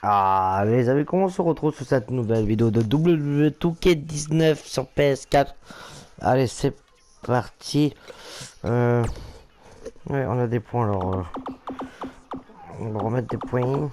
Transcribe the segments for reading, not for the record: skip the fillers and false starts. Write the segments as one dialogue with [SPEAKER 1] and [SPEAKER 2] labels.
[SPEAKER 1] Ah, les amis, comment on se retrouve sur cette nouvelle vidéo de WWE 2K19 sur PS4? Allez, c'est parti. Euh, ouais, on a des points, alors on va remettre des points.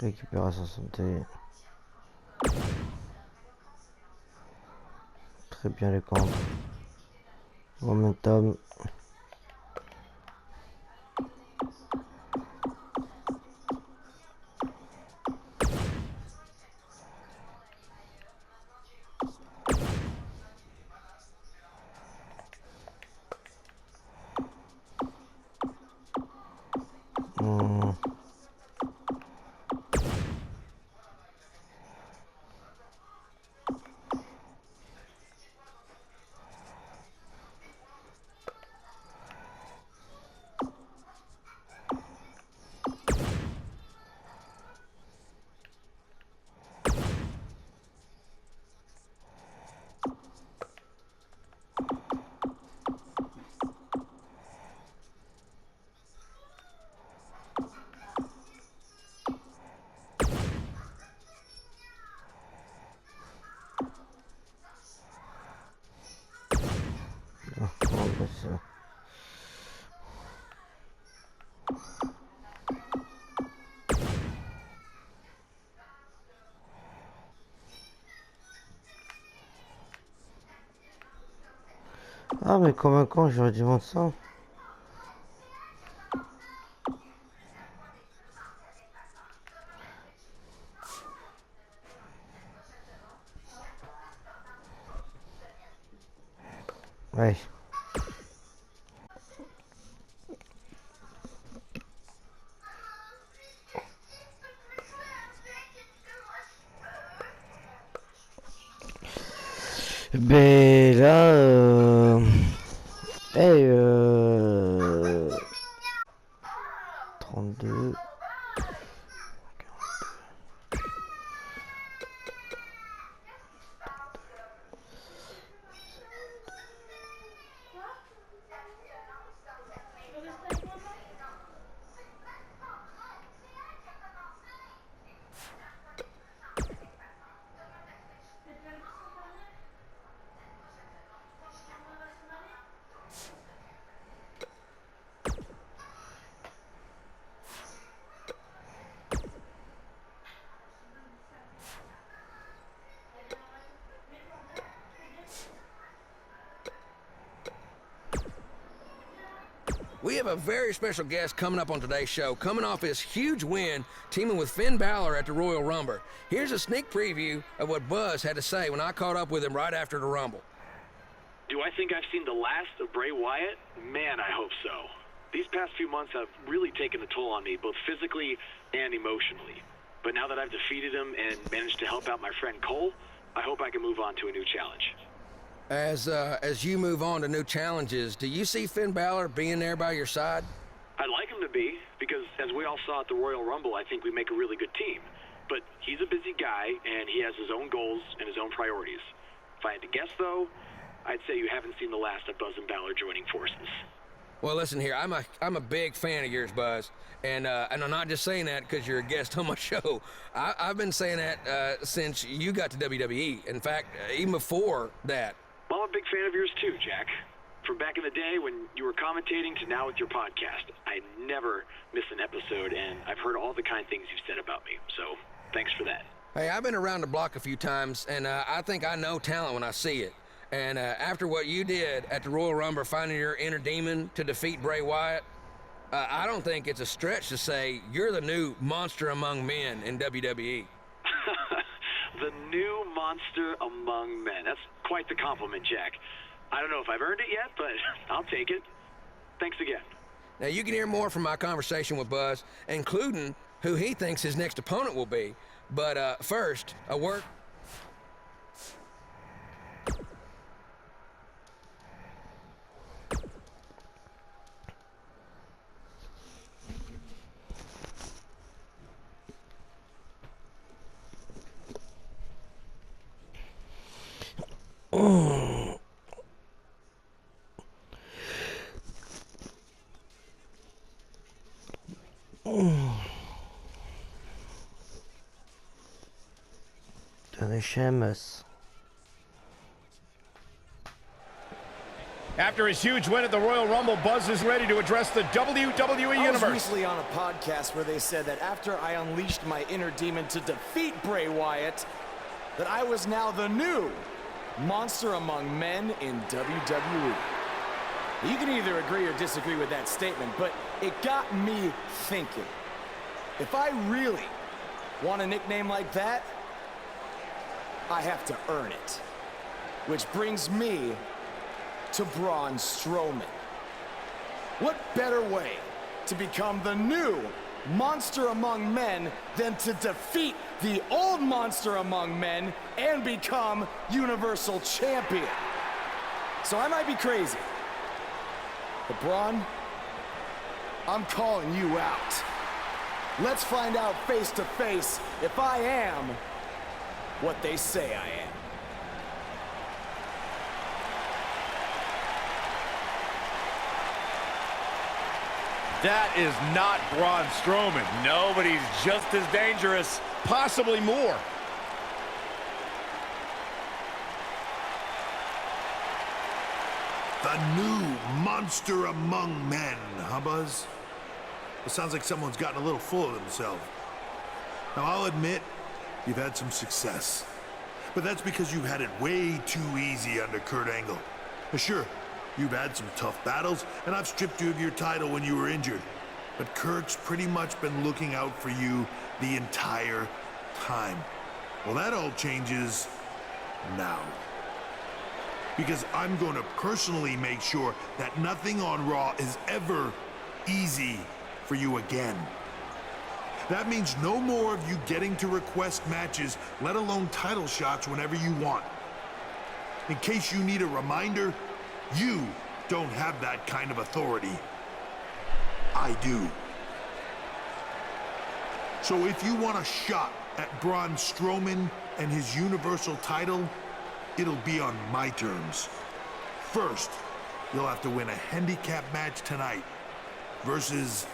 [SPEAKER 1] Récupération santé. Très bien les comptes. Momentum. Hmm. Ah, bon, bah, ah, mais convaincant, j'aurais dû vendre ça. Ouais. Ben là, hey, 32.
[SPEAKER 2] We have a very special guest coming up on today's show, coming off his huge win, teaming with Finn Balor at the Royal Rumble. Here's a sneak preview of what Buzz had to say when I caught up with him right after the Rumble.
[SPEAKER 3] Do I think I've seen the last of Bray Wyatt? Man, I hope so. These past few months have really taken a toll on me, both physically and emotionally. But now that I've defeated him and managed to help out my friend Cole, I hope I can move on to a new challenge.
[SPEAKER 2] As you move on to new challenges, do you see Finn Balor being there by your side?
[SPEAKER 3] I'd like him to be, because as we all saw at the Royal Rumble, I think we make a really good team. But he's a busy guy, and he has his own goals and his own priorities. If I had to guess, though, I'd say you haven't seen the last of Buzz and Balor joining forces.
[SPEAKER 2] Well, listen here, I'm a big fan of yours, Buzz, and I'm not just saying that because you're a guest on my show. I've been saying that since you got to WWE. In fact, even before that.
[SPEAKER 3] Well, I'm a big fan of yours too, Jack. From back in the day when you were commentating to now with your podcast, I never miss an episode, and I've heard all the kind things you've said about me. So, thanks for that.
[SPEAKER 2] Hey, I've been around the block a few times, and I think I know talent when I see it. And after what you did at the Royal Rumble, finding your inner demon to defeat Bray Wyatt, I don't think it's a stretch to say you're the new monster among men in WWE.
[SPEAKER 3] The new monster among men. That's quite the compliment, Jack. I don't know if I've earned it yet, but I'll take it. Thanks again.
[SPEAKER 2] Now, you can hear more from my conversation with Buzz, including who he thinks his next opponent will be. But first, a word.
[SPEAKER 1] Seamus.
[SPEAKER 4] After his huge win at the Royal Rumble, Buzz is ready to address the WWE Universe.
[SPEAKER 5] I was recently on a podcast where they said that after I unleashed my inner demon to defeat Bray Wyatt, that I was now the new monster among men in WWE. You can either agree or disagree with that statement, but it got me thinking. If I really want a nickname like that, I have to earn it. Which brings me to Braun Strowman. What better way to become the new monster among men than to defeat the old monster among men and become Universal Champion? So I might be crazy, but Braun, I'm calling you out. Let's find out face to face if I am what they say I am.
[SPEAKER 4] That is not Braun Strowman. No, but he's just as dangerous, possibly more.
[SPEAKER 6] The new monster among men, huh, Buzz? It sounds like someone's gotten a little full of themselves. Now, I'll admit, you've had some success. But that's because you've had it way too easy under Kurt Angle. Now, sure, you've had some tough battles, and I've stripped you of your title when you were injured. But Kurt's pretty much been looking out for you the entire time. Well, that all changes now. Because I'm going to personally make sure that nothing on Raw is ever easy for you again. That means no more of you getting to request matches, let alone title shots whenever you want. In case you need a reminder, you don't have that kind of authority. I do. So if you want a shot at Braun Strowman and his Universal title, it'll be on my terms. First, you'll have to win a handicap match tonight versus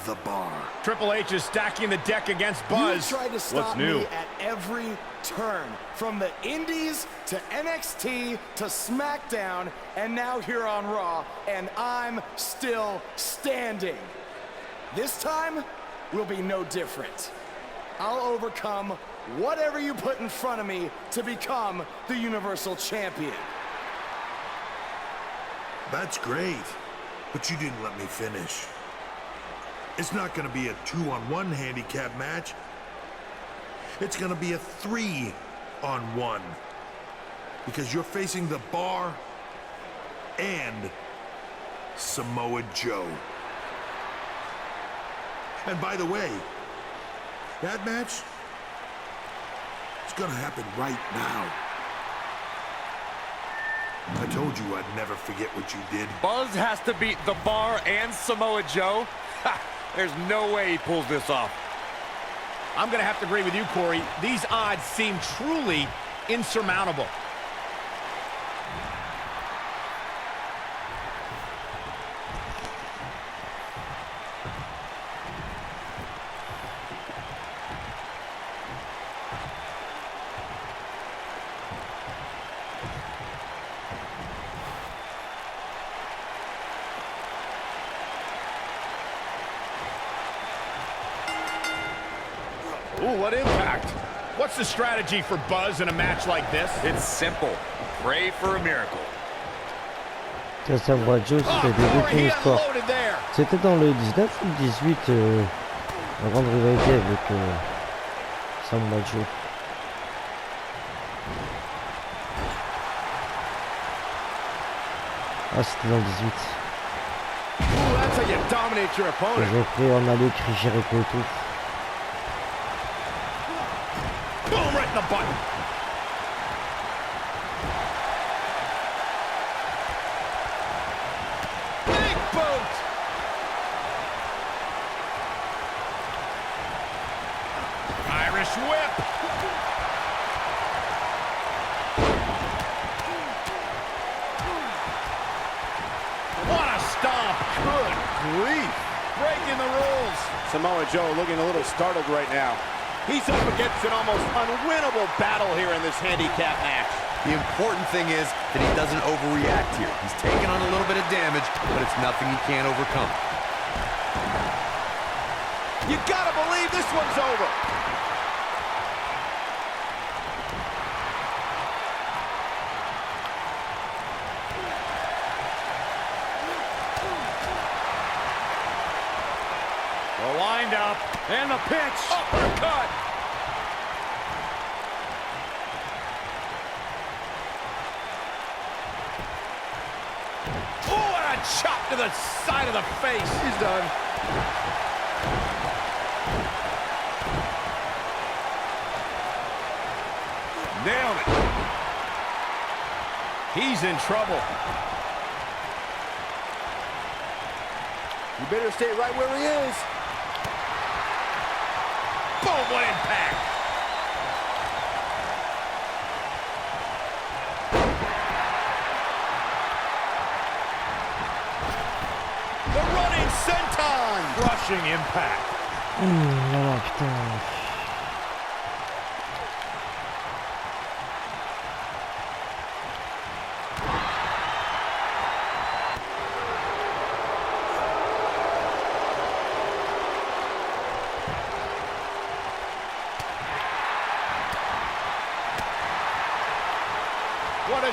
[SPEAKER 6] The Bar.
[SPEAKER 4] Triple H is stacking the deck against Buzz.
[SPEAKER 5] You tried to stop
[SPEAKER 4] What's new?
[SPEAKER 5] me at every turn, from the Indies to NXT to SmackDown, and now here on Raw, and I'm still standing. This time will be no different. I'll overcome whatever you put in front of me to become the Universal Champion.
[SPEAKER 6] That's great, but you didn't let me finish. It's not going to be a 2-on-1 handicap match. It's going to be a 3-on-1. Because you're facing The Bar and Samoa Joe. And by the way, that match is going to happen right now. I told you I'd never forget what you did.
[SPEAKER 4] Buzz has to beat The Bar and Samoa Joe? Ha! There's no way he pulls this off. I'm going to have to agree with you, Corey. These odds seem truly insurmountable. Ooh, what impact. What's the strategy for Buzz in a match like this? It's simple. Pray for a miracle.
[SPEAKER 1] Samoa Joe, c'était toute une histoire. C'était dans le 19 ou le 18, la grande rivalité avec Samoa Joe. Ah, c'était dans le 18. Ils ont pris en allée Chris Jericho et tout.
[SPEAKER 4] Boom, right in the button. Big boot. Irish whip. What a stomp. Good grief. Breaking the rules. Samoa Joe looking a little startled right now. He's up against an almost unwinnable battle here in this handicap match.
[SPEAKER 7] The important thing is that he doesn't overreact here. He's taking on a little bit of damage, but it's nothing he can't overcome.
[SPEAKER 4] You gotta believe this one's over. The wind up and the pitch. Uppercut. Oh, and a chop to the side of the face. He's done. Nailed it. He's in trouble. You better stay right where he is. Boom, what impact. The running senton. Crushing impact.
[SPEAKER 1] Voilà, putain.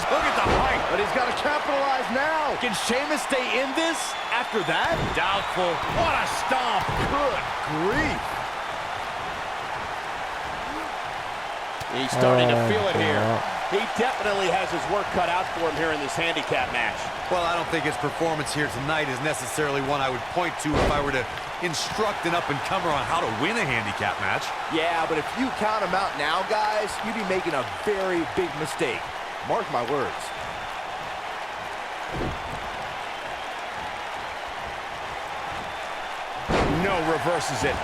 [SPEAKER 4] Look at the height, but he's got to capitalize now. Can Sheamus stay in this after that? Doubtful. What a stomp. Good grief. He's starting to feel it here. He definitely has his work cut out for him here in this handicap match.
[SPEAKER 7] Well, I don't think his performance here tonight is necessarily one I would point to if I were to instruct an up-and-comer on how to win a handicap match.
[SPEAKER 8] Yeah, but if you count him out now, guys, you'd be making a very big mistake. Mark my words.
[SPEAKER 4] No, reverses it.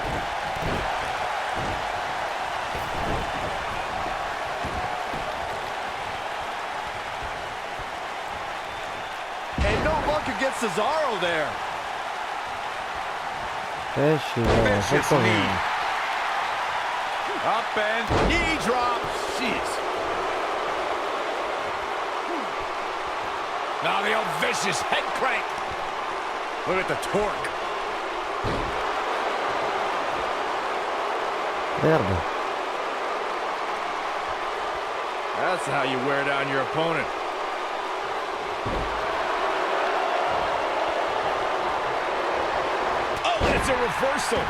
[SPEAKER 4] And no luck against Cesaro there.
[SPEAKER 1] Vicious
[SPEAKER 4] knee. Up and knee drop. Jeez. Now the old vicious head crank. Look at the torque.
[SPEAKER 1] Merde.
[SPEAKER 4] That's how you wear down your opponent. Oh, it's a reversal.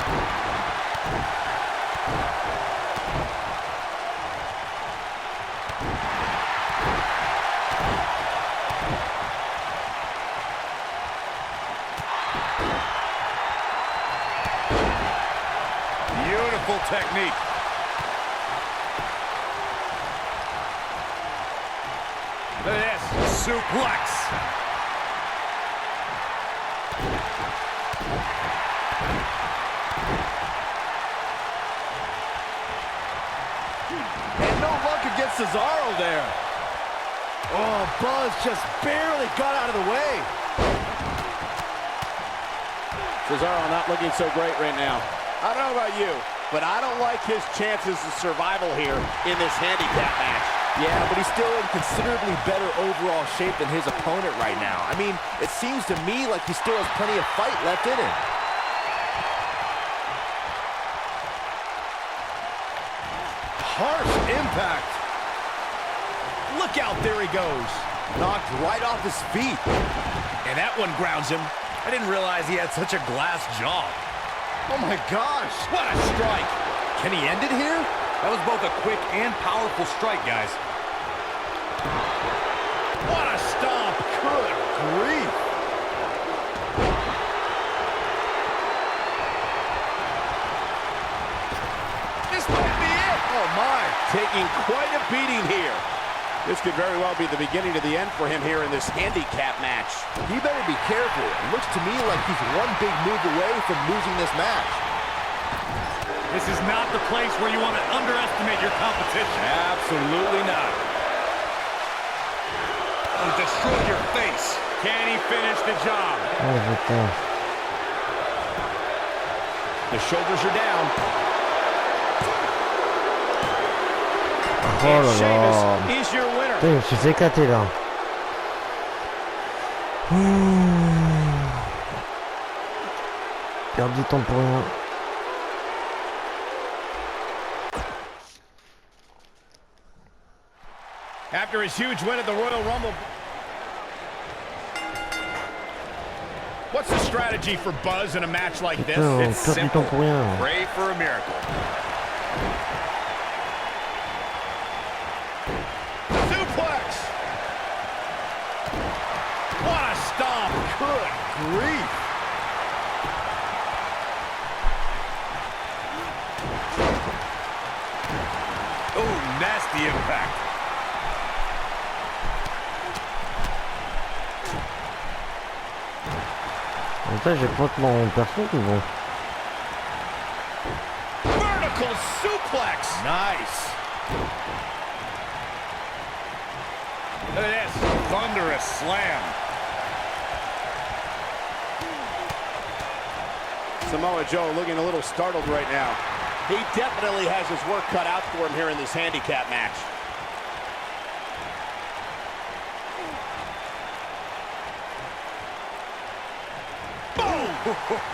[SPEAKER 4] Beautiful technique. Look at this. Suplex. And no luck against Cesaro there. Oh, Buzz just barely got out of the way. Cesaro not looking so great right now. I don't know about you, but I don't like his chances of survival here in this handicap match.
[SPEAKER 8] Yeah, but he's still in considerably better overall shape than his opponent right now. I mean, it seems to me like he still has plenty of fight left in him. harsh impact. Look out, there he goes. Knocked right off his feet.
[SPEAKER 4] And that one grounds him. I didn't realize he had such a glass jaw.
[SPEAKER 8] Oh my gosh.
[SPEAKER 4] What a strike. Can he end it here? That was both a quick and powerful strike, guys.
[SPEAKER 8] What a stomp. Good grief.
[SPEAKER 4] This might be it.
[SPEAKER 8] Oh my. Taking quite a beating here. This could very well be the beginning to the end for him here in this handicap match. He better be careful. It looks to me like he's one big move away from losing this match.
[SPEAKER 4] This is not the place where you want to underestimate your competition.
[SPEAKER 8] Absolutely not.
[SPEAKER 4] Oh, destroy your face. Can he finish the job?
[SPEAKER 1] Oh putain.
[SPEAKER 8] The shoulders are down.
[SPEAKER 1] Oh là là.
[SPEAKER 8] He's your winner.
[SPEAKER 1] Putain, je me suis fait éclater là. Perdre du temps pour rien.
[SPEAKER 4] After his huge win at the Royal Rumble.
[SPEAKER 8] What's the strategy for Buzz in a match like this?
[SPEAKER 1] Putain,
[SPEAKER 4] It's
[SPEAKER 1] perdre du temps pour rien.
[SPEAKER 4] Pray for a miracle.
[SPEAKER 8] Suplex! What a stomp! Good grief!
[SPEAKER 4] Oh, nasty impact.
[SPEAKER 1] En fait, j'ai pas mon perso ou bon.
[SPEAKER 8] Vertical suplex! Nice!
[SPEAKER 4] Look at this. Thunderous slam.
[SPEAKER 8] Samoa Joe looking a little startled right now. He definitely has his work cut out for him here in this handicap match.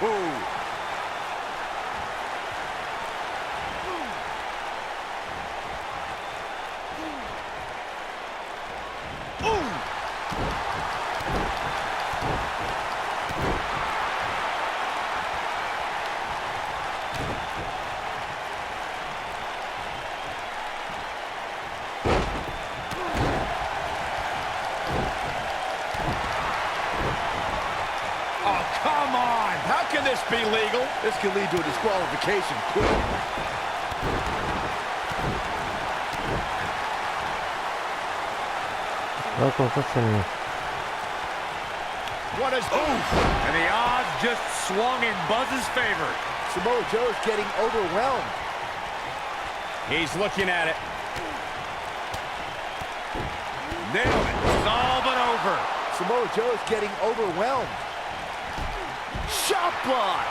[SPEAKER 8] Boom!
[SPEAKER 4] Oh, come on.
[SPEAKER 8] How can this be legal? This could lead to a disqualification quick.
[SPEAKER 1] Là, comme ça, c'est mieux.
[SPEAKER 8] What is...
[SPEAKER 4] And the odds just swung in Buzz's favor.
[SPEAKER 8] Samoa Joe's getting overwhelmed. He's looking at it.
[SPEAKER 4] Nailed it. It's all but over.
[SPEAKER 8] Samoa Joe's getting overwhelmed. Shot block.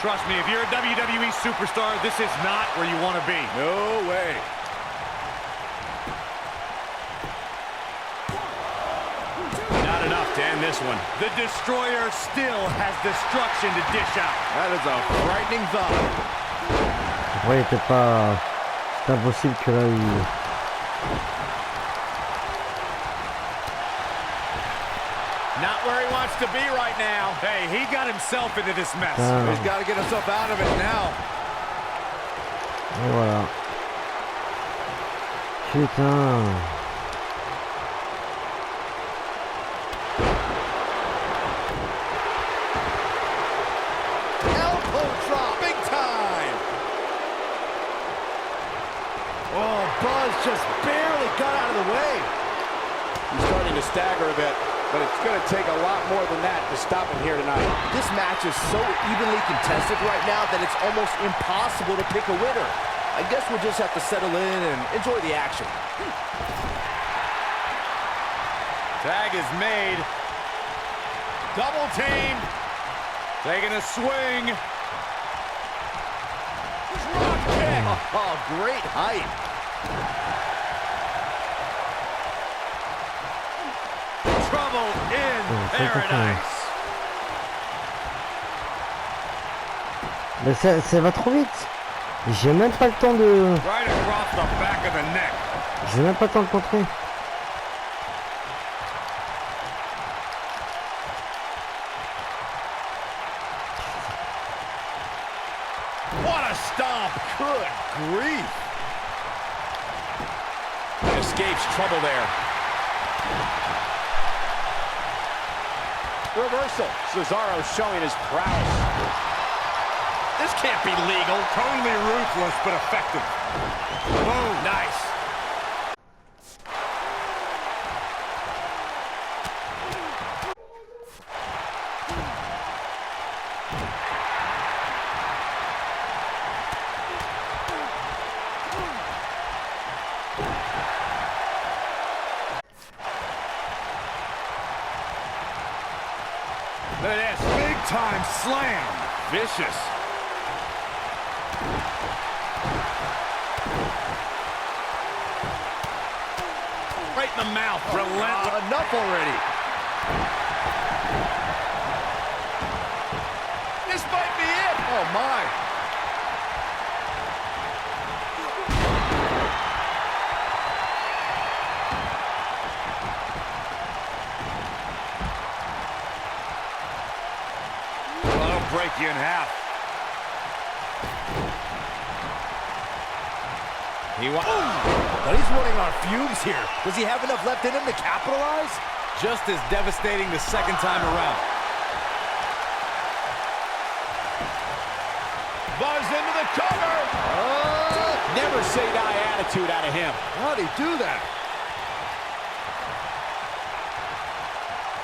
[SPEAKER 4] Trust me, if you're a WWE superstar, this is not where you want to be.
[SPEAKER 8] No way. Not enough to end this one.
[SPEAKER 4] The Destroyer still has destruction to dish out.
[SPEAKER 8] That is a frightening thought.
[SPEAKER 1] Après, il était pas... C'est impossible que là, il...
[SPEAKER 8] Not where he wants to be right now.
[SPEAKER 4] Hey, he got himself into this mess.
[SPEAKER 8] He's got to get himself out of it now.
[SPEAKER 1] Et voilà. Putain.
[SPEAKER 8] Elbow drop, big time. Oh, Buzz just barely got out of the way. He's starting to stagger a bit, but it's going to take a lot more than that to stop him here tonight. This match is so evenly contested right now that it's almost impossible to pick a winner. I guess we'll just have to settle in and enjoy the action.
[SPEAKER 4] Tag is made. Double team. Taking a swing.
[SPEAKER 8] Drop kick. Oh, great height.
[SPEAKER 4] Trouble in paradise.
[SPEAKER 1] Mais ça va trop vite. J'ai même pas le temps de...
[SPEAKER 4] Right across the back of the neck.
[SPEAKER 1] J'ai même pas le temps de contrer.
[SPEAKER 4] What a stomp. Good grief. Escapes trouble there. Reversal. Cesaro showing his prowess. This can't be legal. Totally ruthless, but effective. Boom. Nice. Look at this. Big time slam. Vicious. Right in the mouth. Relentless. Enough already. This might be it. Oh, my. That'll break you in half.
[SPEAKER 8] But he's running on fumes here. Does he have enough left in him to capitalize?
[SPEAKER 7] Just as devastating the second time around.
[SPEAKER 4] Buzz into the cover.
[SPEAKER 8] Never say die attitude out of him.
[SPEAKER 4] How'd he do that?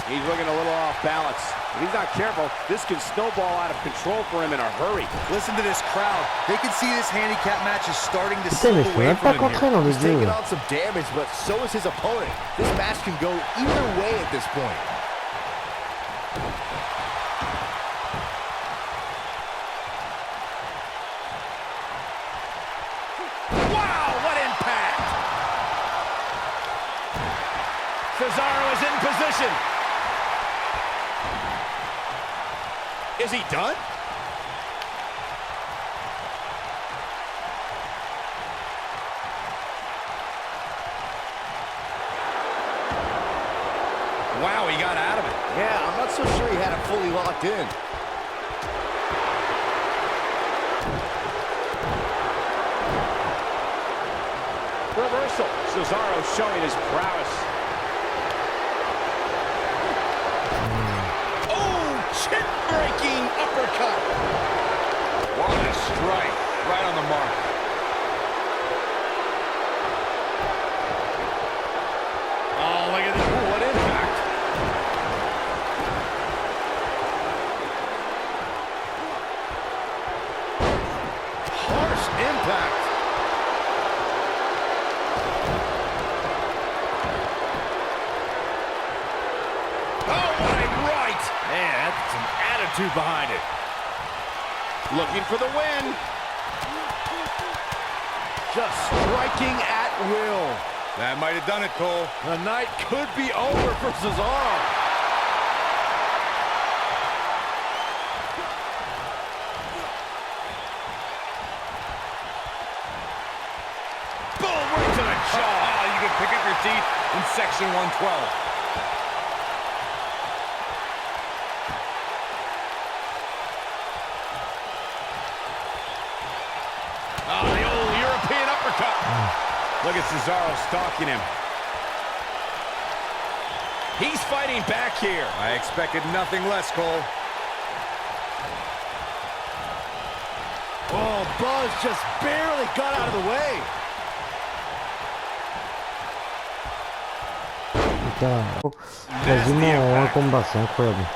[SPEAKER 8] He's looking a little off balance. If he's not careful, this can snowball out of control for him in a hurry.
[SPEAKER 7] Listen to this crowd. They can see this handicap match is starting to
[SPEAKER 1] Putain, mais
[SPEAKER 7] slip
[SPEAKER 1] je peux
[SPEAKER 7] away
[SPEAKER 1] même pas
[SPEAKER 7] from him
[SPEAKER 1] contrer
[SPEAKER 7] here.
[SPEAKER 1] dans le
[SPEAKER 8] He's
[SPEAKER 1] jeu.
[SPEAKER 8] taking on some damage, but so is his opponent. This match can go either way at this point.
[SPEAKER 4] Wow, what impact! Cesaro is in position. Is he done? Wow, he got out of it.
[SPEAKER 8] Yeah, I'm not so sure he had it fully locked in. Reversal. Cesaro showing his prowess.
[SPEAKER 4] Oh, chin-breaking uppercut.
[SPEAKER 7] What a strike. Right on the mark.
[SPEAKER 4] Oh, look at this. Ooh, what impact. Harsh impact. Oh, what a right. Man, that's some attitude behind it. Looking for the win. Just striking at will.
[SPEAKER 7] That might have done it, Cole.
[SPEAKER 4] The night could be over for Cesaro. Boom, right to the jaw.
[SPEAKER 7] Oh, you can pick up your teeth in section 112.
[SPEAKER 4] Oh, the old European uppercut. Look at Cesaro stalking him. He's fighting back here.
[SPEAKER 7] I expected nothing less, Cole.
[SPEAKER 8] Oh, Buzz just barely got out of the way.
[SPEAKER 1] Putain, quasiment en un combat, c'est incroyable.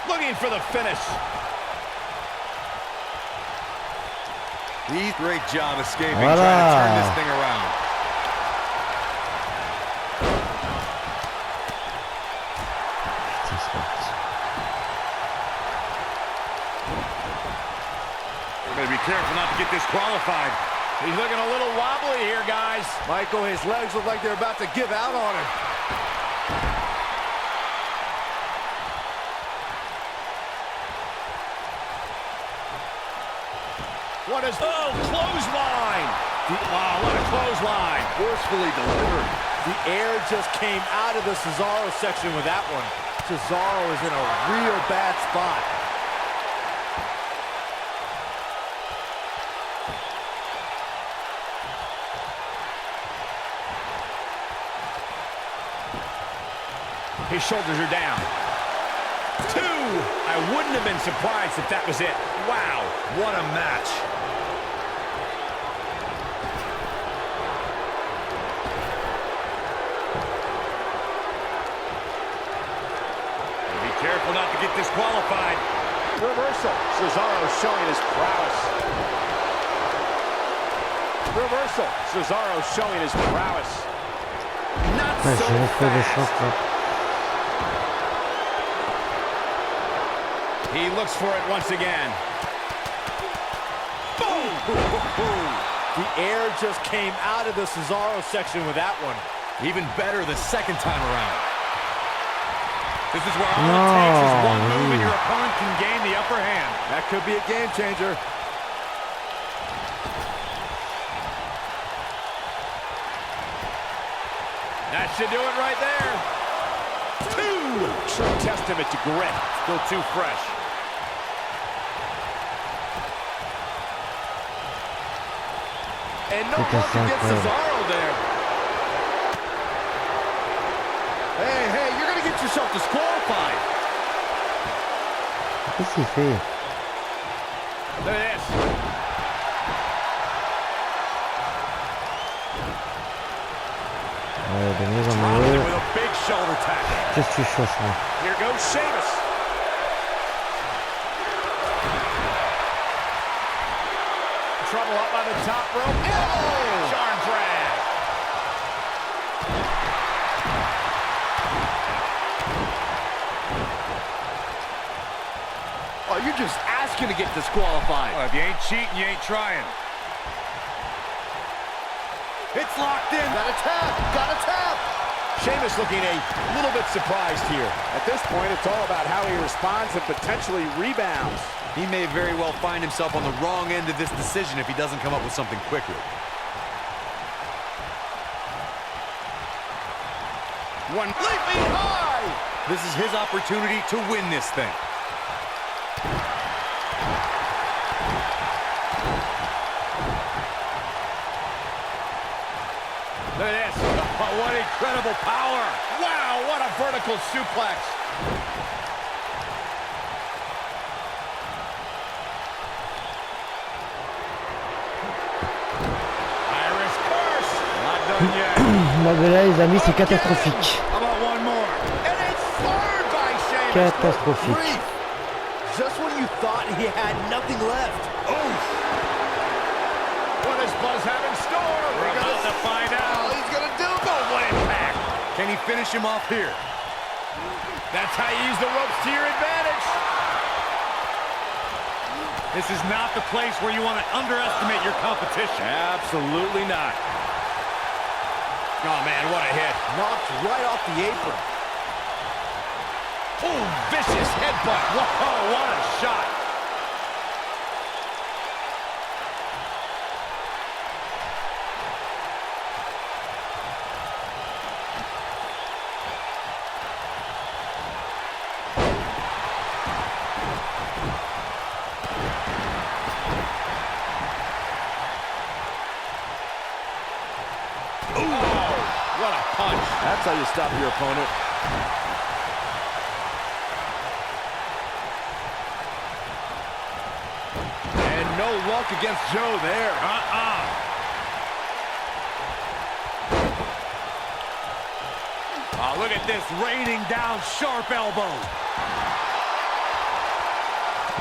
[SPEAKER 4] Looking for the finish.
[SPEAKER 7] He's great job escaping,
[SPEAKER 1] Voilà.
[SPEAKER 7] trying to turn this thing around.
[SPEAKER 4] We're going to be careful not to get disqualified. He's looking a little wobbly here, guys.
[SPEAKER 8] Michael, his legs look like they're about to give out on him.
[SPEAKER 4] What is... Oh, clothesline! Wow, what a clothesline.
[SPEAKER 8] Forcefully delivered. The air just came out of the Cesaro section with that one. Cesaro is in a real bad spot.
[SPEAKER 4] His shoulders are down. 2! I wouldn't have been surprised if that was it. Wow, what a match. Be careful not to get disqualified.
[SPEAKER 8] Reversal. Cesaro showing his prowess. Reversal. Cesaro showing his prowess. Not so fast.
[SPEAKER 4] He looks for it once again. Boom!
[SPEAKER 8] The air just came out of the Cesaro section with that one.
[SPEAKER 7] Even better the second time around. This is where all it takes is one move and your opponent can gain the upper hand.
[SPEAKER 8] That could be a game changer.
[SPEAKER 4] That should do it right there. 2! True testament to grit. Still too fresh.
[SPEAKER 8] And no luck against Cesaro there. Hey, you're going to get yourself disqualified.
[SPEAKER 1] Qu'est-ce qu'il fait?
[SPEAKER 4] Look at this.
[SPEAKER 1] Ouais, de mieux en
[SPEAKER 4] Dropping
[SPEAKER 1] mieux.
[SPEAKER 4] with a big shoulder tackle.
[SPEAKER 1] Qu'est-ce que tu cherches là?
[SPEAKER 4] Here goes Sheamus. Trouble up on the top rope. Oh! Arm drag.
[SPEAKER 8] Oh, you're just asking to get disqualified.
[SPEAKER 7] Well, if you ain't cheating, you ain't trying. It's locked in.
[SPEAKER 8] Got a tap. Got a tap.
[SPEAKER 4] Sheamus looking a little bit surprised here.
[SPEAKER 8] At this point, it's all about how he responds and potentially rebounds.
[SPEAKER 7] He may very well find himself on the wrong end of this decision if he doesn't come up with something quickly.
[SPEAKER 4] One leaping high.
[SPEAKER 7] This is his opportunity to win this thing.
[SPEAKER 4] Look at this. Oh, what incredible power. Wow, what a vertical suplex. Irish curse. Not done yet.
[SPEAKER 1] Là, les amis, c'est catastrophique.
[SPEAKER 4] How about one more? And it's fired by Sheamus.
[SPEAKER 1] Catastrophique.
[SPEAKER 8] Just when you thought he had nothing left.
[SPEAKER 4] Oof. What does Buzz have in store? We're about to find out.
[SPEAKER 8] He's gonna do it.
[SPEAKER 4] Oh, what impact.
[SPEAKER 7] Can he finish him off here?
[SPEAKER 4] That's how you use the ropes to your advantage.
[SPEAKER 7] This is not the place where you want to underestimate your competition.
[SPEAKER 4] Absolutely not. Oh, man, what a hit.
[SPEAKER 8] Knocked right off the apron.
[SPEAKER 4] Oh, vicious headbutt. Whoa, what a shot. What a punch.
[SPEAKER 8] That's how you stop your opponent.
[SPEAKER 4] And no luck against Joe there. Oh, look at this, raining down sharp elbow.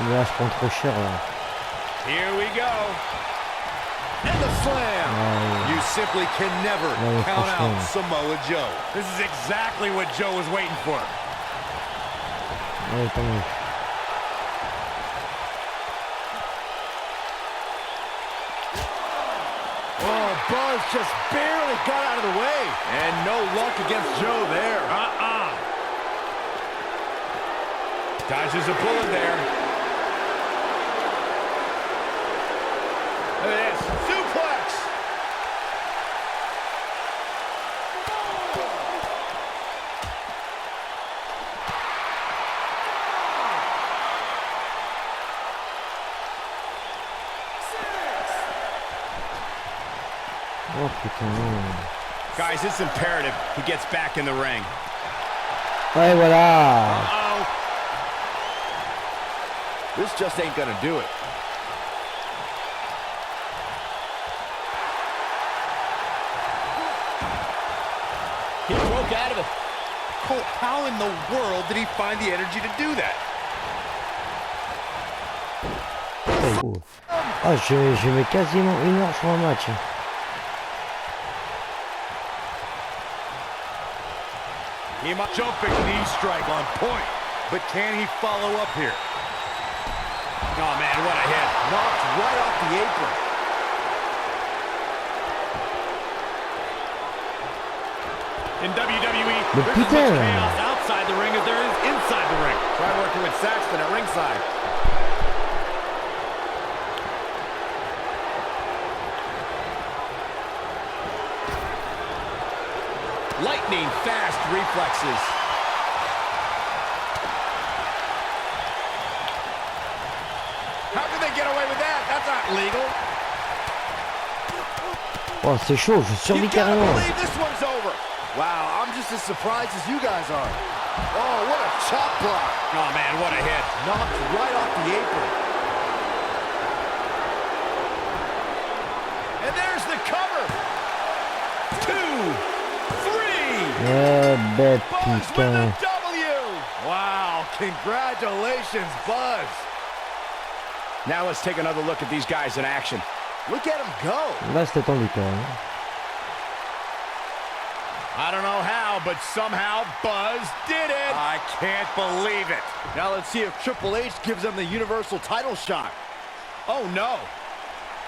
[SPEAKER 1] Là, je prends trop cher là.
[SPEAKER 4] Here we go. And the slam.
[SPEAKER 7] You simply can never count out Samoa Joe.
[SPEAKER 4] This is exactly what Joe was waiting for.
[SPEAKER 1] Ouais, tant mieux.
[SPEAKER 8] Oh, Buzz just barely got out of the way.
[SPEAKER 4] And no luck against Joe there. Dodges a bullet there.
[SPEAKER 1] Oh putain, non.
[SPEAKER 4] Guys, it's imperative he gets back in the ring.
[SPEAKER 1] Ouais, voilà.
[SPEAKER 4] Uh-oh. This just ain't gonna do it.
[SPEAKER 8] He broke out of it.
[SPEAKER 7] Cole, how in the world did he find the energy to do that?
[SPEAKER 1] Ah, je mets quasiment 1 heure sur un match.
[SPEAKER 7] He might jumping knee strike on point, but can he follow up here?
[SPEAKER 4] Oh man, what a hit.
[SPEAKER 8] Knocked right off the apron.
[SPEAKER 4] In WWE,
[SPEAKER 1] Mais
[SPEAKER 4] there's as much
[SPEAKER 1] putain.
[SPEAKER 4] chaos outside the ring as there is inside the ring. Try working with Saxton at ringside. Lightning fast reflexes. How can they get away with that? That's not legal.
[SPEAKER 1] Oh, c'est chaud, je survis
[SPEAKER 8] You gotta
[SPEAKER 1] carrément.
[SPEAKER 8] believe this one's over. Wow, I'm just as surprised as you guys are. Oh, what a chop block.
[SPEAKER 4] Oh man, what a hit.
[SPEAKER 8] Knocked right off the apron.
[SPEAKER 4] And there's the cover. 2, 3.
[SPEAKER 1] Bête
[SPEAKER 4] Buzz with
[SPEAKER 1] putain.
[SPEAKER 4] a W.
[SPEAKER 8] Wow, congratulations, Buzz.
[SPEAKER 4] Now let's take another look at these guys in action.
[SPEAKER 8] Look at him go.
[SPEAKER 1] Là, c'était tendu quand même.
[SPEAKER 4] I don't know how, but somehow Buzz did it.
[SPEAKER 7] I can't believe it.
[SPEAKER 8] Now let's see if Triple H gives him the Universal title shot.
[SPEAKER 4] Oh no.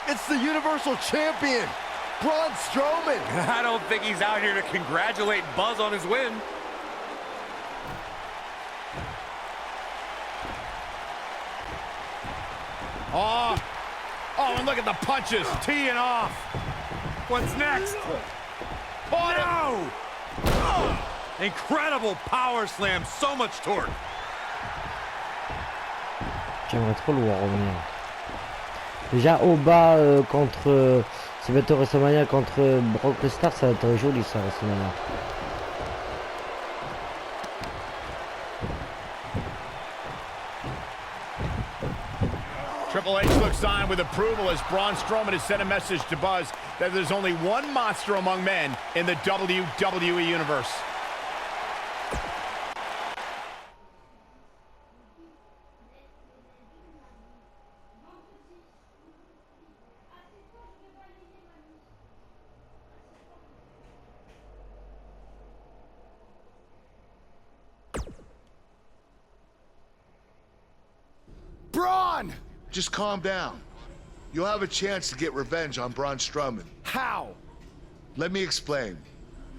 [SPEAKER 8] It's the Universal Champion, Braun Strowman.
[SPEAKER 7] I don't think he's out here to congratulate Buzz on his win.
[SPEAKER 4] Oh, and look at the punches, teeing off.
[SPEAKER 7] What's next?
[SPEAKER 4] Oh, no!
[SPEAKER 7] Incredible power slam, so much torque.
[SPEAKER 1] J'aimerais trop le voir revenir. Déjà au bas contre ça va être WrestleMania contre Brock Lesnar, ça va être joli ça WrestleMania.
[SPEAKER 4] Triple H looks on with approval as Braun Strowman has sent a message to Buzz that there's only one monster among men in the WWE Universe.
[SPEAKER 5] Braun!
[SPEAKER 6] Just calm down. You'll have a chance to get revenge on Braun Strowman.
[SPEAKER 5] How?
[SPEAKER 6] Let me explain.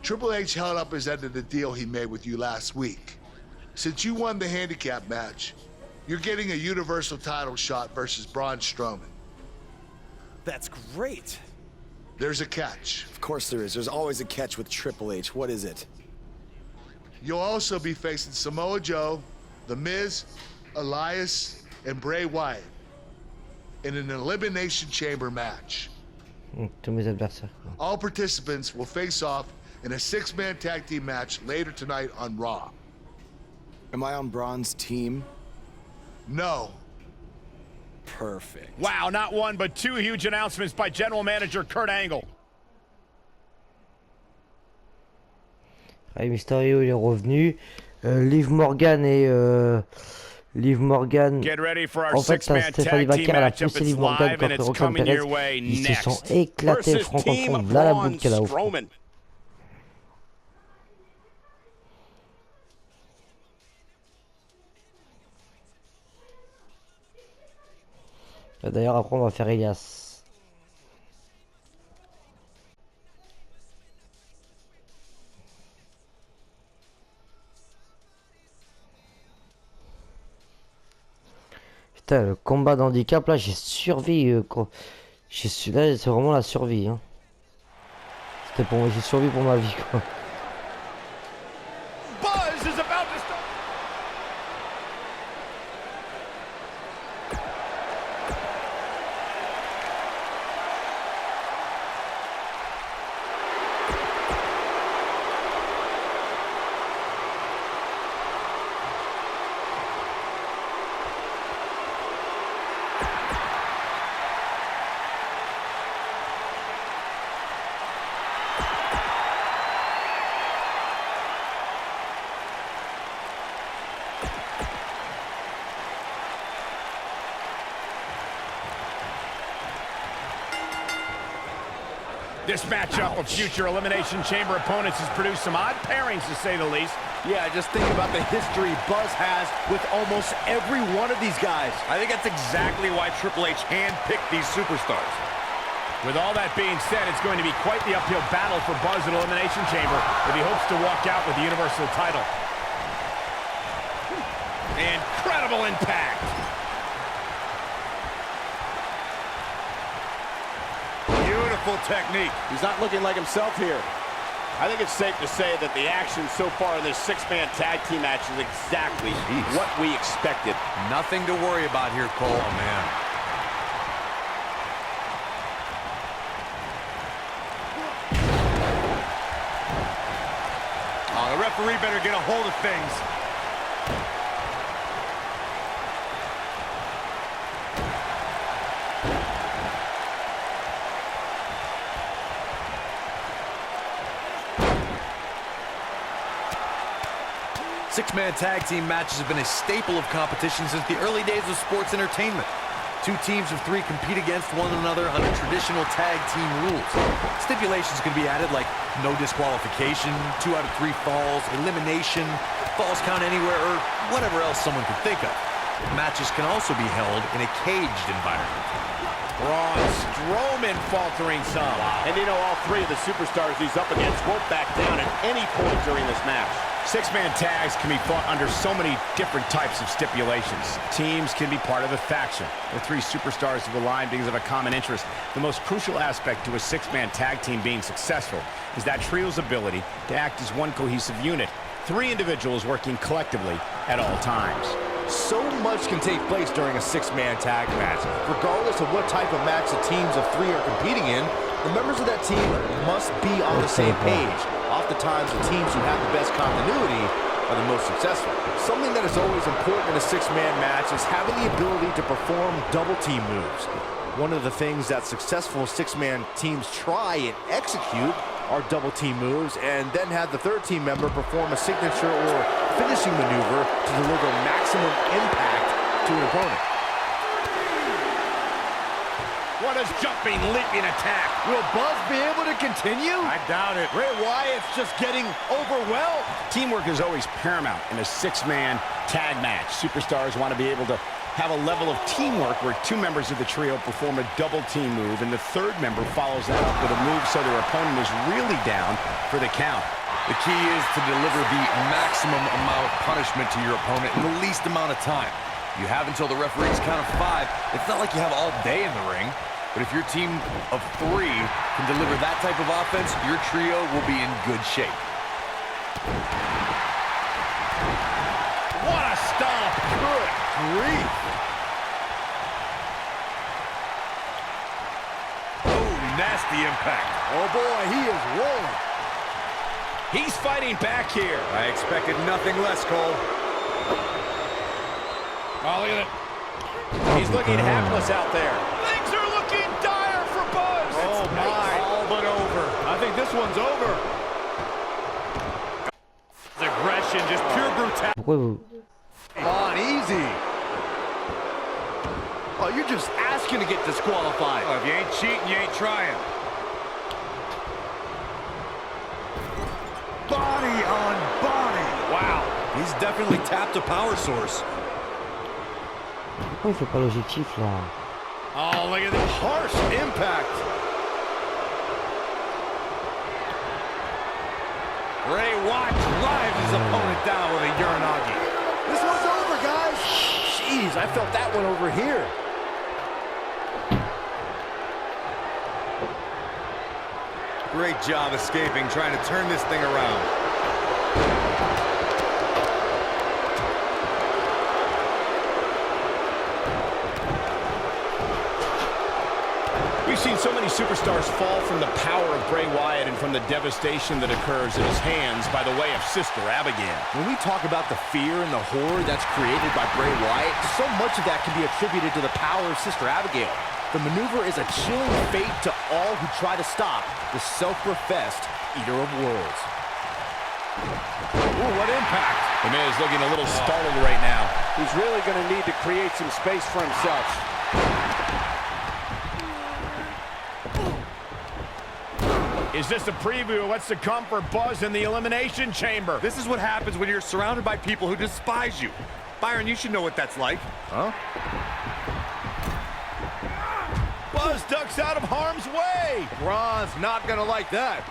[SPEAKER 6] Triple H held up his end of the deal he made with you last week. Since you won the handicap match, you're getting a Universal title shot versus Braun Strowman.
[SPEAKER 5] That's great.
[SPEAKER 6] There's a catch.
[SPEAKER 5] Of course there is. There's always a catch with Triple H. What is it?
[SPEAKER 6] You'll also be facing Samoa Joe, The Miz, Elias, and Bray Wyatt in an Elimination Chamber match.
[SPEAKER 1] Tous mes adversaires.
[SPEAKER 6] All participants will face off in a 6-man tag team match later tonight on Raw.
[SPEAKER 5] Am I on Braun's team?
[SPEAKER 6] No.
[SPEAKER 5] Perfect.
[SPEAKER 4] Wow, not one, but two huge announcements by General Manager Kurt Angle.
[SPEAKER 1] Rey Mysterio il est revenu. Liv Morgan et Liv Morgan.
[SPEAKER 4] Get ready for our
[SPEAKER 1] En fait,
[SPEAKER 4] six-man
[SPEAKER 1] Stéphanie
[SPEAKER 4] tag team
[SPEAKER 1] Vaquer, elle a
[SPEAKER 4] matchup.
[SPEAKER 1] poussé
[SPEAKER 4] It's
[SPEAKER 1] Liv Morgan
[SPEAKER 4] live and
[SPEAKER 1] contre
[SPEAKER 4] it's
[SPEAKER 1] Roxanne
[SPEAKER 4] coming
[SPEAKER 1] Perez.
[SPEAKER 4] your way
[SPEAKER 1] Ils se sont
[SPEAKER 4] next.
[SPEAKER 1] éclatés
[SPEAKER 4] Versus
[SPEAKER 1] front contre
[SPEAKER 4] team
[SPEAKER 1] front.
[SPEAKER 4] of
[SPEAKER 1] Voilà la
[SPEAKER 4] Braun
[SPEAKER 1] boule qu'elle a au fond.
[SPEAKER 4] Strowman.
[SPEAKER 1] D'ailleurs, après, on va faire Elias. Putain, le combat d'handicap, là, j'ai survécu. Là, c'est vraiment la survie. Hein. C'était pour moi, j'ai survécu pour ma vie, quoi.
[SPEAKER 4] Buzz is about to start. This matchup of future Elimination Chamber opponents has produced some odd pairings, to say the least.
[SPEAKER 8] Yeah, just think about the history Buzz has with almost every one of these guys.
[SPEAKER 7] I think that's exactly why Triple H handpicked these superstars.
[SPEAKER 4] With all that being said, it's going to be quite the uphill battle for Buzz at Elimination Chamber if he hopes to walk out with the Universal title. Incredible impact.
[SPEAKER 7] Beautiful technique.
[SPEAKER 8] He's not looking like himself here. I think it's safe to say that the action so far in this six-man tag team match is exactly what we expected.
[SPEAKER 7] Nothing to worry about here, Cole. Oh, man. Oh, the referee better get a hold of things. Six-man tag team matches have been a staple of competition since the early days of sports entertainment. Two teams of three compete against one another under traditional tag team rules. Stipulations can be added like no disqualification, 2 out of 3 falls, elimination, falls count anywhere, or whatever else someone can think of. Matches can also be held in a caged environment.
[SPEAKER 8] Braun Strowman faltering some. Wow. And you know, all three of the superstars he's up against won't back down at any point during this match.
[SPEAKER 4] Six-man tags can be fought under so many different types of stipulations. Teams can be part of a faction. The three superstars have aligned because of a common interest. The most crucial aspect to a six-man tag team being successful is that trio's ability to act as one cohesive unit. 3 individuals working collectively at all times.
[SPEAKER 9] So much can take place during a six-man tag match. Regardless of what type of match the teams of 3 are competing in, the members of that team must be on the same page. Oftentimes, the teams who have the best continuity are the most successful. Something that is always important in a six-man match is having the ability to perform double-team moves. One of the things that successful six-man teams try and execute are double-team moves, and then have the third team member perform a signature or finishing maneuver to deliver maximum impact to an opponent.
[SPEAKER 4] What a jumping, leaping attack.
[SPEAKER 8] Will Buzz be able to continue?
[SPEAKER 4] I doubt it.
[SPEAKER 8] Bray Wyatt's just getting overwhelmed.
[SPEAKER 4] Teamwork is always paramount in a six-man tag match. Superstars want to be able to have a level of teamwork where 2 members of the trio perform a double team move and the third member follows that up with a move so their opponent is really down for the count.
[SPEAKER 7] The key is to deliver the maximum amount of punishment to your opponent in the least amount of time. You have until the referee's count of 5. It's not like you have all day in the ring, but if your team of 3 can deliver that type of offense, your trio will be in good shape.
[SPEAKER 4] What a stomp! Good grief!
[SPEAKER 7] Oh, nasty impact.
[SPEAKER 8] Oh boy, he is rolling.
[SPEAKER 4] He's fighting back here.
[SPEAKER 7] I expected nothing less, Cole.
[SPEAKER 4] Oh, look at it.
[SPEAKER 8] He's looking hapless out there.
[SPEAKER 4] Things are looking dire for Buzz.
[SPEAKER 8] Oh my.
[SPEAKER 7] All but over.
[SPEAKER 8] I think this one's over.
[SPEAKER 4] Aggression, just pure brutality.
[SPEAKER 1] Pourquoi vous...
[SPEAKER 8] Come on, easy. Oh, you're just asking to get disqualified.
[SPEAKER 7] Oh, if you ain't cheating, you ain't trying. Body on body. Wow. He's definitely tapped a power source.
[SPEAKER 1] Pourquoi il fait pas l'objectif là?
[SPEAKER 4] Oh, look at this harsh impact.
[SPEAKER 7] Ray Wyatt drives his opponent down with a Uranagi.
[SPEAKER 8] This one's over, guys. Jeez, I felt that one over here.
[SPEAKER 7] Great job escaping, trying to turn this thing around.
[SPEAKER 4] We've seen so many superstars fall from the power of Bray Wyatt and from the devastation that occurs in his hands by the way of Sister Abigail.
[SPEAKER 8] When we talk about the fear and the horror that's created by Bray Wyatt, so much of that can be attributed to the power of Sister Abigail. The maneuver is a chilling fate to all who try to stop the self-professed Eater of Worlds.
[SPEAKER 4] Ooh, what impact! The Miz looking a little startled right now.
[SPEAKER 8] He's really going to need to create some space for himself.
[SPEAKER 4] Is this a preview of what's to come for Buzz in the Elimination Chamber?
[SPEAKER 7] This is what happens when you're surrounded by people who despise you. Byron, you should know what that's like.
[SPEAKER 8] Huh?
[SPEAKER 4] Buzz ducks out of harm's way.
[SPEAKER 8] Braun's not gonna like that.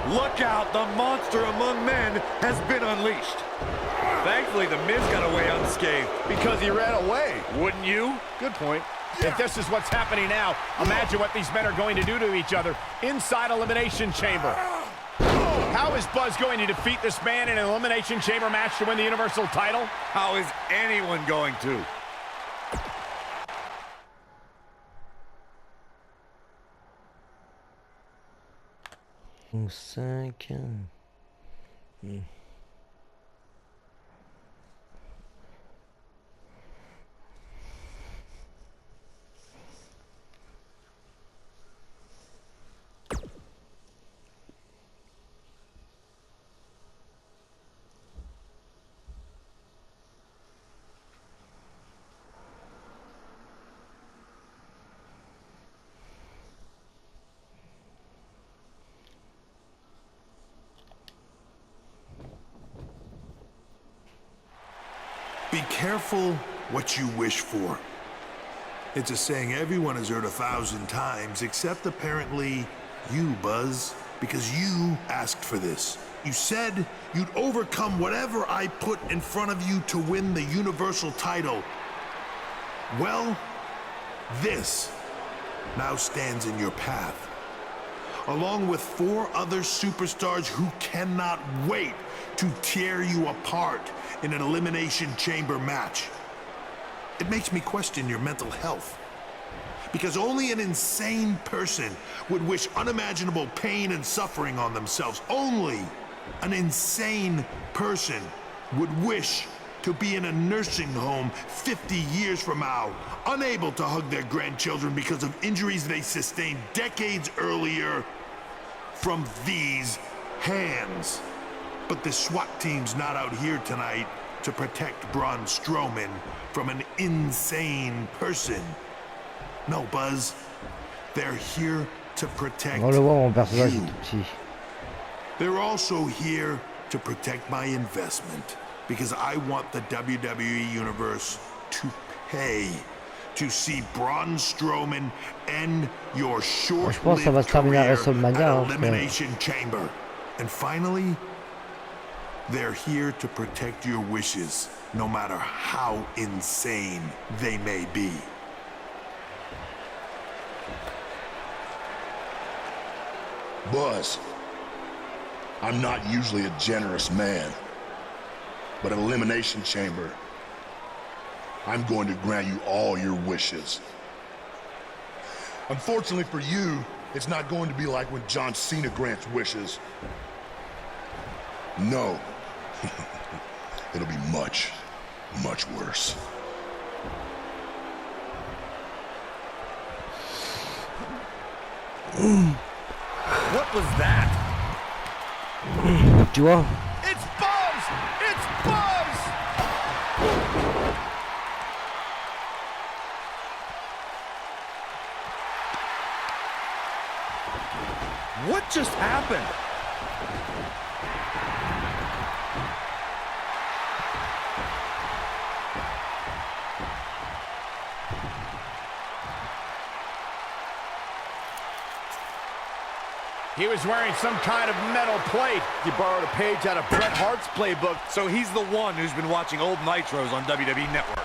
[SPEAKER 7] Look out, the monster among men has been unleashed. Thankfully, the Miz got away unscathed.
[SPEAKER 8] Because he ran away.
[SPEAKER 7] Wouldn't you?
[SPEAKER 8] Good point.
[SPEAKER 4] If this is what's happening now, imagine what these men are going to do to each other inside Elimination Chamber. How is Buzz going to defeat this man in an Elimination Chamber match to win the Universal title?
[SPEAKER 7] How is anyone going to?
[SPEAKER 1] Cinq.
[SPEAKER 6] Be careful what you wish for. It's a saying everyone has heard 1,000 times, except apparently you, Buzz, because you asked for this. You said you'd overcome whatever I put in front of you to win the Universal title. Well, this now stands in your path, along with 4 other superstars who cannot wait to tear you apart in an Elimination Chamber match. It makes me question your mental health, because only an insane person would wish unimaginable pain and suffering on themselves. Only an insane person would wish to be in a nursing home 50 years from now, unable to hug their grandchildren because of injuries they sustained decades earlier from these hands. But the SWAT team's not out here tonight to protect Braun Strowman from an insane person. No, Buzz. They're here to protect
[SPEAKER 1] On le voit, mon personnage
[SPEAKER 6] you.
[SPEAKER 1] est tout petit.
[SPEAKER 6] They're also here to protect my investment, because I want the WWE Universe to pay to see Braun Strowman end your
[SPEAKER 1] Je pense que ça va
[SPEAKER 6] short-lived
[SPEAKER 1] se terminer à
[SPEAKER 6] career
[SPEAKER 1] WrestleMania,
[SPEAKER 6] at
[SPEAKER 1] hein, frère.
[SPEAKER 6] Elimination Chamber. And finally, they're here to protect your wishes, no matter how insane they may be.
[SPEAKER 10] Buzz, I'm not usually a generous man, but at Elimination Chamber, I'm going to grant you all your wishes. Unfortunately for you, it's not going to be like when John Cena grants wishes. No. It'll be much, much worse.
[SPEAKER 4] What was that?
[SPEAKER 1] Tu vois?
[SPEAKER 4] It's Buzz! It's Buzz!
[SPEAKER 7] What just happened?
[SPEAKER 4] He was wearing some kind of metal plate.
[SPEAKER 8] He borrowed a page out of Bret Hart's playbook.
[SPEAKER 7] So he's the one who's been watching old Nitros on WWE Network.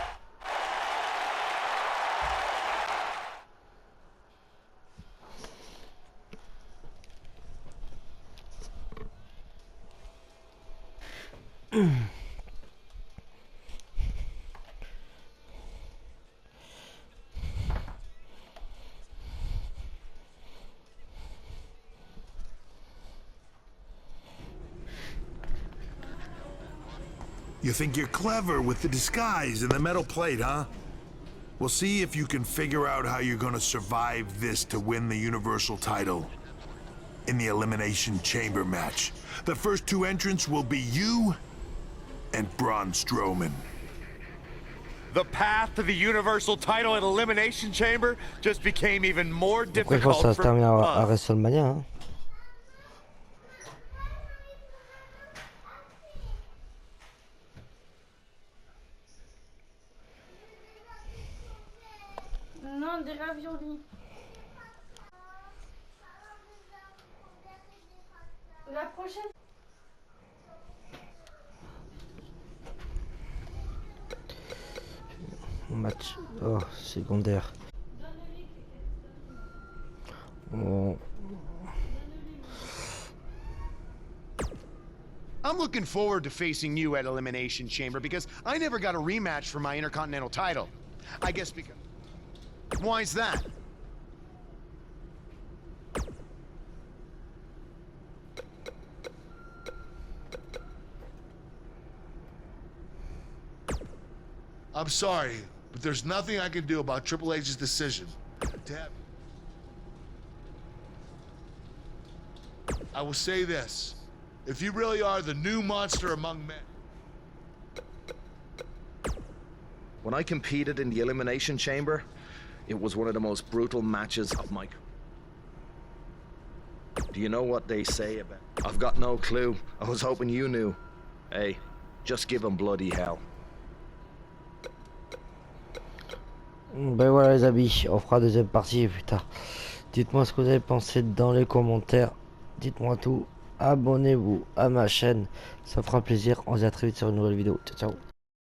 [SPEAKER 6] You think you're clever with the disguise and the metal plate, huh? We'll see if you can figure out how you're gonna survive this to win the Universal title. in the Elimination Chamber match. The first two entrants will be you and Braun Strowman.
[SPEAKER 4] The path to the Universal title at Elimination Chamber just became even more
[SPEAKER 1] Après, je pense que ça
[SPEAKER 4] difficult
[SPEAKER 1] se
[SPEAKER 4] for
[SPEAKER 1] termine à
[SPEAKER 4] us.
[SPEAKER 1] WrestleMania. Hein.
[SPEAKER 11] Non, des raviolis. La prochaine.
[SPEAKER 1] Match secondaire. Bon.
[SPEAKER 12] I'm looking forward to facing you at Elimination Chamber because I never got a rematch for my Intercontinental title. I guess because... Why is that?
[SPEAKER 6] I'm sorry, but there's nothing I can do about Triple H's decision to have... I will say this. If you really are the new monster among men...
[SPEAKER 13] When I competed in the Elimination Chamber, it was one of the most brutal matches of my... Do you know what they say about... I've got no clue. I was hoping you knew. Hey, just give them bloody hell.
[SPEAKER 1] Ben voilà les amis, on fera deuxième partie plus tard. Dites-moi ce que vous avez pensé dans les commentaires. Dites-moi tout. Abonnez-vous à ma chaîne. Ça fera plaisir. On se dit à très vite sur une nouvelle vidéo. Ciao ciao.